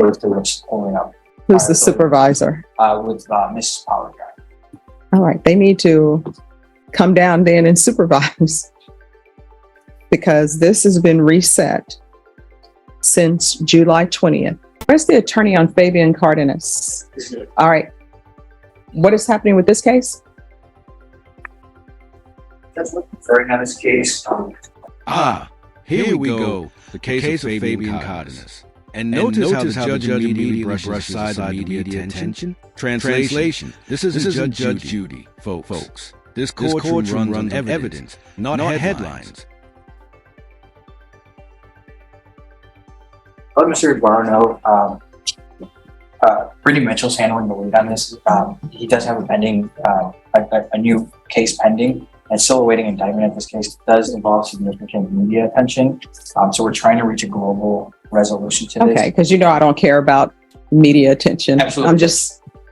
goes to which pulling up. Who's the supervisor? With Mrs. Power. All right, they need to come down then and supervise because this has been reset since July 20th. Where's the attorney on Fabian Cardinus? All right, what is happening with this case? That's referring on this case. Here we go. The case of Fabian Cardinus. And notice how the judge immediately brushes aside the media attention. Translation. This isn't Judge Judy, folks. This courtroom runs on evidence, not headlines. Let Mr. Barr know Brittany Mitchell's handling the lead on this. He does have a pending, a new case pending, and still awaiting indictment of this case. It does involve significant media attention. So we're trying to reach a global resolution to this. Okay, because you know I don't care about media attention. Absolutely.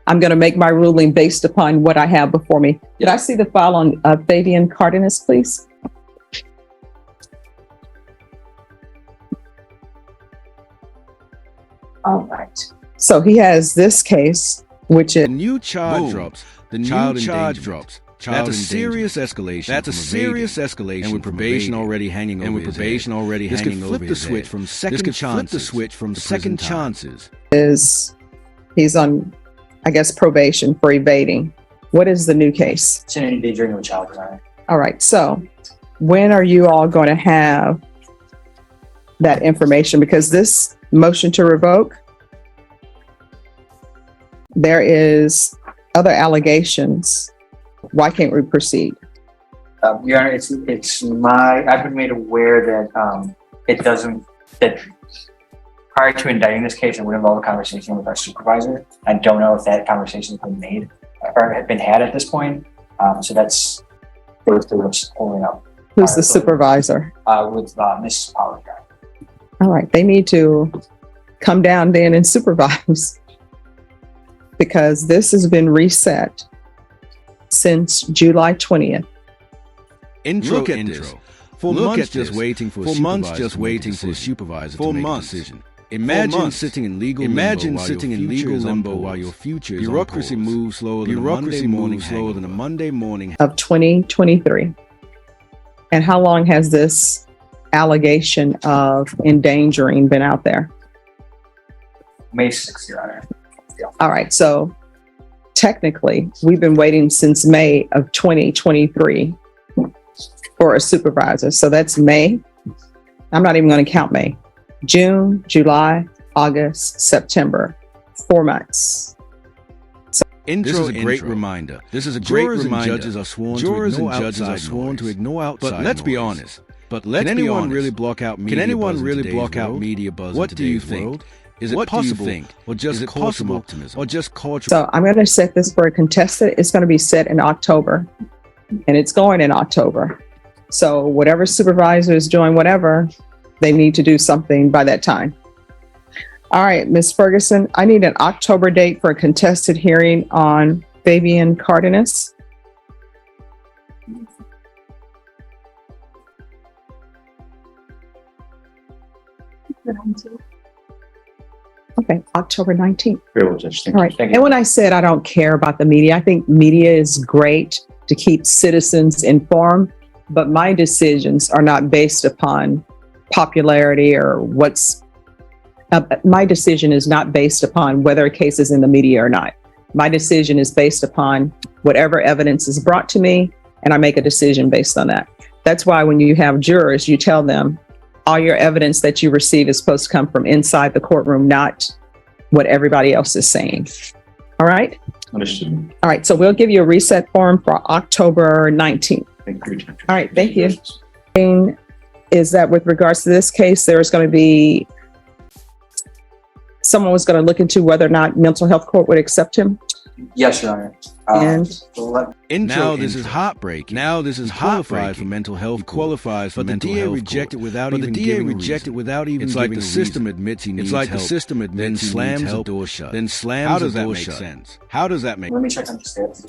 I'm going to make my ruling based upon what I have before me. Did I see the file on Fabian Cardinus, please? All right. So he has this case, which is The new charge drops. That's a serious escalation. And with probation already hanging over this could flip the switch from second chances. He's on, I guess, probation for evading. What is the new case? It's an endangering of a child. All right. So when are you all going to have that information? Because this motion to revoke, there is other allegations. Why can't we proceed? Your Honor, I've been made aware that prior to indicting this case, it would involve a conversation with our supervisor. I don't know if that conversation has been made or had been had at this point. So that's goes to which pulling up. Who's the supervisor? With Mrs. Power. All right, they need to come down then and supervise because this has been reset since July 20th. Look at this. For months just waiting for a supervisor to make a decision. Imagine sitting in legal limbo while your future is bureaucracy moves slower than a Monday morning of 2023. And how long has this allegation of endangering been out there? May 6th, Your Honor. Yeah. All right, so technically, we've been waiting since May of 2023 for a supervisor. So that's May. I'm not even going to count May. June, July, August, September, 4 months. This is a great reminder. Judges are sworn to ignore outside But let's be honest. Can anyone really block out media buzz? What do you think? Is it possible, or just caution optimism? So I'm going to set this for a contested. It's going to be set in October, and it's going in October. So whatever supervisor is doing whatever, they need to do something by that time. All right, Ms. Ferguson, I need an October date for a contested hearing on Fabian Cardinus. Okay, October 19th. All right. And when I said I don't care about the media, I think media is great to keep citizens informed, but my decisions are not based upon popularity or my decision is not based upon whether a case is in the media or not. My decision is based upon whatever evidence is brought to me, and I make a decision based on that. That's why when you have jurors, you tell them all your evidence that you receive is supposed to come from inside the courtroom, not what everybody else is saying. All right? Understood. All right, so we'll give you a reset form for October 19th. All right, thank you. Is that with regards to this case, there's going to be someone was going to look into whether or not mental health court would accept him? Yes, Your Honor. Now this is heartbreaking. Now this is qualified for mental health. Qualifies for mental health. But the DA rejected without even giving reason. It's like the system admits he needs help. Then slams the door shut. How does that make sense? How does that make? Let me check on the status.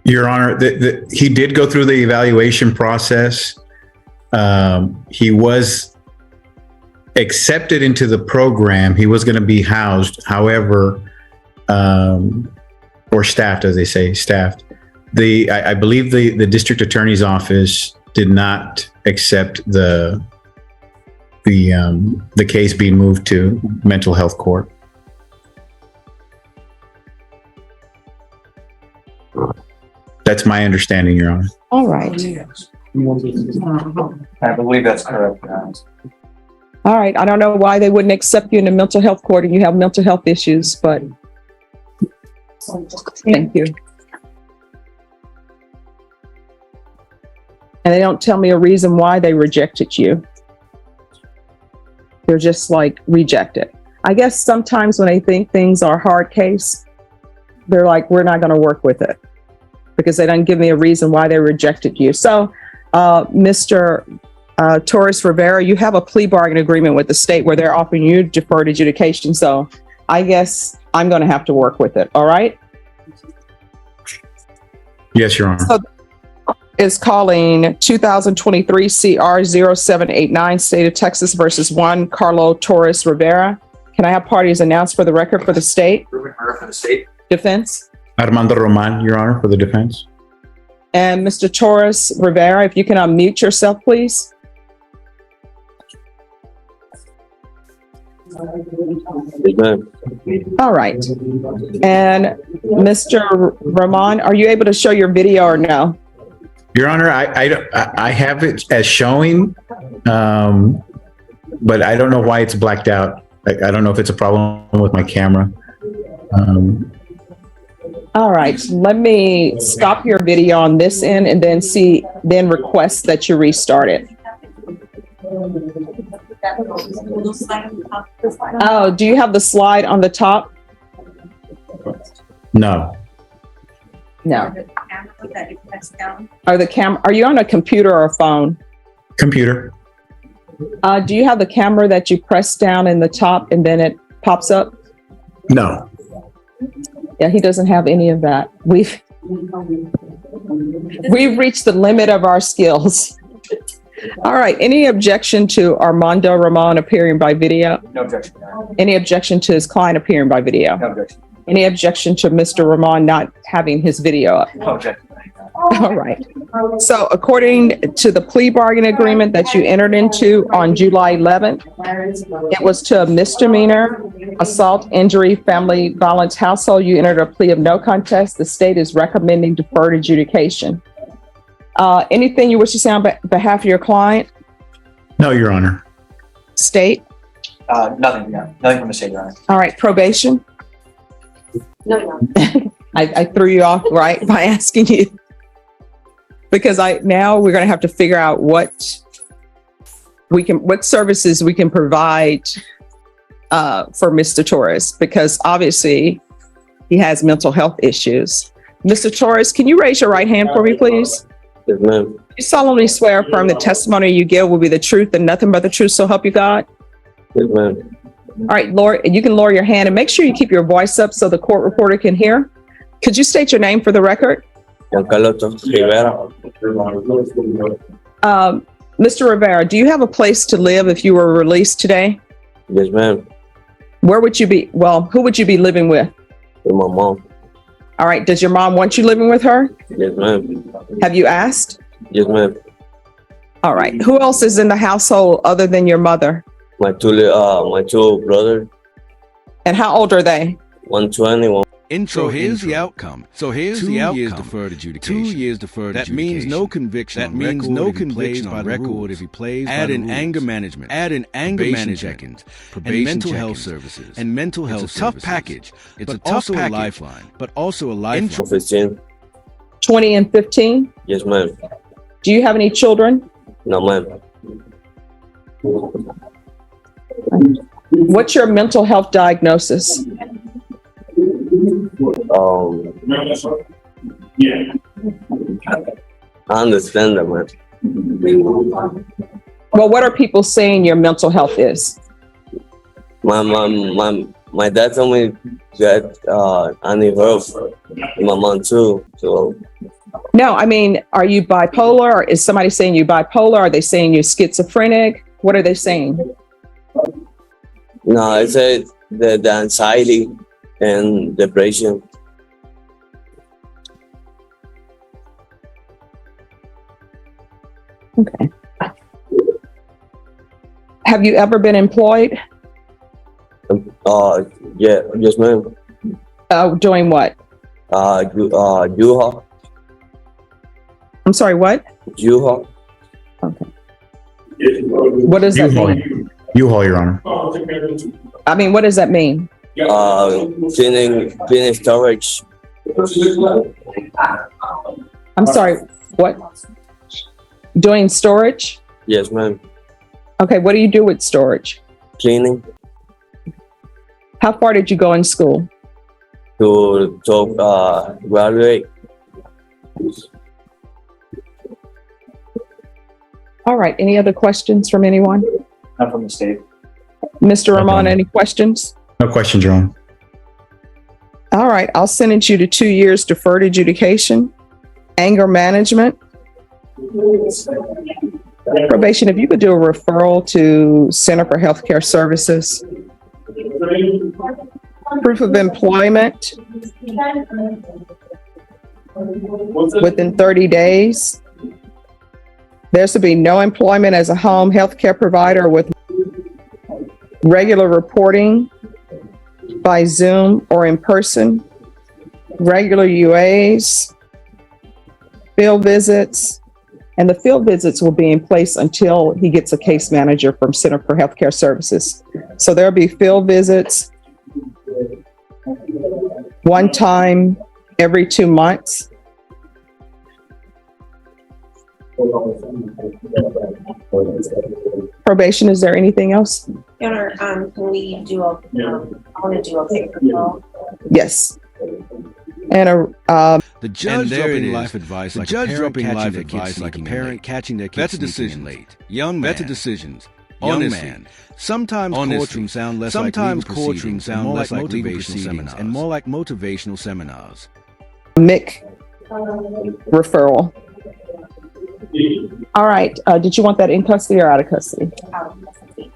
Your Honor, he did go through the evaluation process. He was accepted into the program. He was going to be housed, however, or staffed, as they say, staffed. I believe the district attorney's office did not accept the case being moved to mental health court. That's my understanding, Your Honor. All right. I believe that's correct. All right. I don't know why they wouldn't accept you in the mental health court and you have mental health issues, but thank you. And they don't tell me a reason why they rejected you. They're just like rejected. I guess sometimes when they think things are a hard case, they're like, we're not going to work with it because they don't give me a reason why they rejected you. So, Mr. Torres Rivera, you have a plea bargain agreement with the state where they're offering you deferred adjudication. So I guess I'm going to have to work with it. All right. Yes, Your Honor. So is calling 2023 CR 0789 State of Texas versus Juan Carlo Torres Rivera. Can I have parties announced for the record for the state? For the state. Defense. Armando Roman, Your Honor, for the defense. And Mr. Torres Rivera, if you can unmute yourself, please. All right. And Mr. Roman, are you able to show your video or no? Your Honor, I have it as showing, but I don't know why it's blacked out. I don't know if it's a problem with my camera. All right, let me stop your video on this end and then request that you restart it. Oh, do you have the slide on the top? No. No. Are are you on a computer or a phone? Computer. Do you have the camera that you press down in the top and then it pops up? No. Yeah, he doesn't have any of that. We've reached the limit of our skills. All right. Any objection to Armando Roman appearing by video? No objection. Any objection to his client appearing by video? No objection. Any objection to Mr. Roman not having his video up? No objection. All right. So according to the plea bargain agreement that you entered into on July 11th, it was to a misdemeanor, assault, injury, family violence, household. You entered a plea of no contest. The state is recommending deferred adjudication. Anything you wish to say on behalf of your client? No, Your Honor. State? Nothing. Yeah. Nothing from the state, Your Honor. All right. Probation? No. I threw you off, right, by asking you. Because now we're going to have to figure out what services we can provide for Mr. Torres, because obviously he has mental health issues. Mr. Torres, can you raise your right hand for me, please? Yes, ma'am. You solemnly swear or affirm the testimony you give will be the truth and nothing but the truth, so help you God? Yes, ma'am. All right, you can lower your hand and make sure you keep your voice up so the court reporter can hear. Could you state your name for the record? Juan Carlo Torres Rivera. Mr. Rivera, do you have a place to live if you were released today? Yes, ma'am. Where would you be? Well, who would you be living with? With my mom. All right. Does your mom want you living with her? Yes, ma'am. Have you asked? Yes, ma'am. All right. Who else is in the household other than your mother? My two brothers. And how old are they? 121. So here's the outcome. 2 years deferred adjudication. 2 years deferred adjudication. That means no conviction. That means no conviction on record if he plays by the rules. Add in anger management. Add in anger management check-ins. Probation mental health services. And mental health services. It's a tough package. It's a tough package, lifeline. But also a lifeline. 15. 20 and 15? Yes, ma'am. Do you have any children? No, ma'am. What's your mental health diagnosis? I understand that, man. Well, what are people saying your mental health is? My dad told me that I need help. My mom too. So No, I mean, are you bipolar? Is somebody saying you bipolar? Are they saying you're schizophrenic? What are they saying? No, I said the anxiety and depression. Okay. Have you ever been employed? Yeah, yes, ma'am. Doing what? U-Haul. I'm sorry, what? U-Haul. Okay. What does that U-Haul, mean? U-Haul, Your Honor. I mean, what does that mean? Cleaning storage. I'm sorry, what? Doing storage? Yes, ma'am. Okay, what do you do with storage? Cleaning How far did you go in school? to graduate. All right, any other questions from anyone? Not from the state. Mr. Ramon, Okay. any questions? No questions, Your Honor. All right, I'll sentence you to 2 years deferred adjudication, anger management. Probation, if you could do a referral to Center for Healthcare Services. Proof of employment within 30 days. There's to be no employment as a home healthcare provider with regular reporting by Zoom or in person, regular UAs, field visits, and the field visits will be in place until he gets a case manager from Center for Healthcare Services. So there'll be field visits one time every 2 months. Probation, is there anything else? Your Honor, can we do I want to do a quick referral. Yes. And The judge dropping life advice like a parent catching their kids. That's a decision late. Young man. That's a decisions. Young man. Sometimes courtroom sound less like legal proceedings, and more like motivational seminars, and more like motivational seminars. MIC referral. All right. Did you want that in custody or out of custody?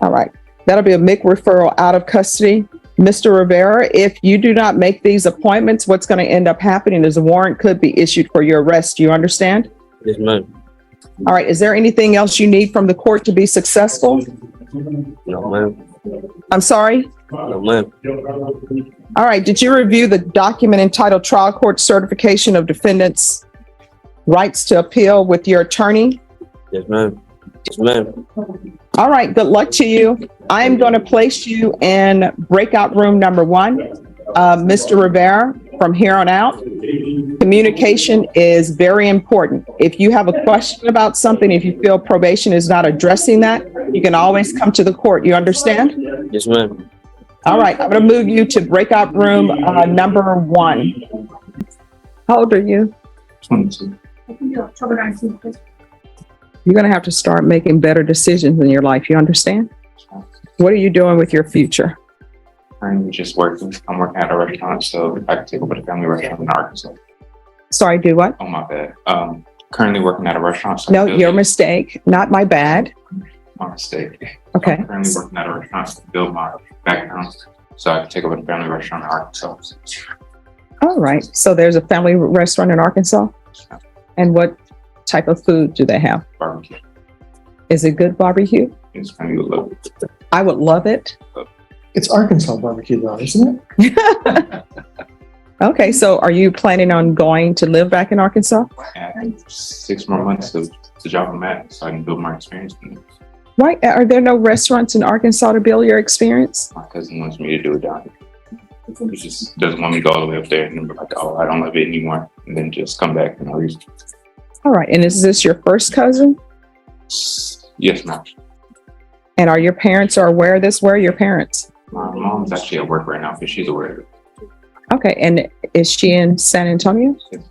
All right. That'll be a MIC referral out of custody. Mr. Rivera, if you do not make these appointments, what's going to end up happening is a warrant could be issued for your arrest. Do you understand? Yes, ma'am. All right. Is there anything else you need from the court to be successful? No, ma'am. I'm sorry? No, ma'am. All right. Did you review the document entitled Trial Court Certification of Defendant's Rights to Appeal with your attorney? Yes, ma'am. Yes, ma'am. All right. Good luck to you. I am going to place you in breakout room number 1. Mr. Rivera, from here on out, communication is very important. If you have a question about something, if you feel probation is not addressing that, you can always come to the court. You understand? Yes, ma'am. All right. I'm going to move you to breakout room number 1. How old are you? 22. You're going to have to start making better decisions in your life. You understand? What are you doing with your future? I'm just working. I'm working at a restaurant, so I can take over the family restaurant in Arkansas. Sorry, do what? Oh, my bad. Currently working at a restaurant. So No, your mistake, not my bad. My mistake. Okay. I'm currently working at a restaurant to build my background, so I can take over the family restaurant in Arkansas. All right. So there's a family restaurant in Arkansas? And what type of food do they have? Barbecue. Is it good barbecue? It's family would love it. I would love it. It's Arkansas barbecue though, isn't it? Okay. So are you planning on going to live back in Arkansas? And 6 more months of the job I'm at, so I can build my experience. Why are there no restaurants in Arkansas to build your experience? My cousin wants me to do it down here. He just doesn't want me to go all the way up there and then be like, oh, I don't love it anymore. And then just come back and leave. All right. And is this your first cousin? Yes, ma'am. And are your parents are aware of this? Where are your parents? My mom's actually at work right now, but she's aware of it. Okay. And is she in San Antonio? Yes.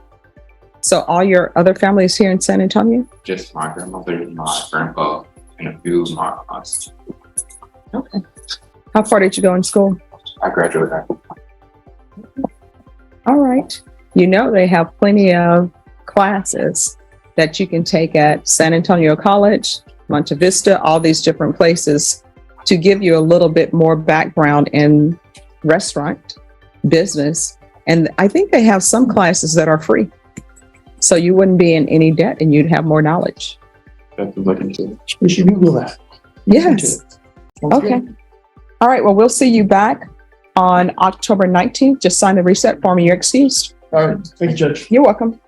So all your other family is here in San Antonio? Just my grandmother, my grandpa, and a few of my aunts. Okay. How far did you go in school? I graduated. All right. You know, they have plenty of classes that you can take at San Antonio College, Monte Vista, all these different places to give you a little bit more background in restaurant business. And I think they have some classes that are free. So you wouldn't be in any debt and you'd have more knowledge. That's what I'm looking to. We should Google that. Yes. Sounds Okay. good. All right. Well, we'll see you back on October 19th. Just sign the reset form and you're excused. All right. Thank you, Judge. You're welcome.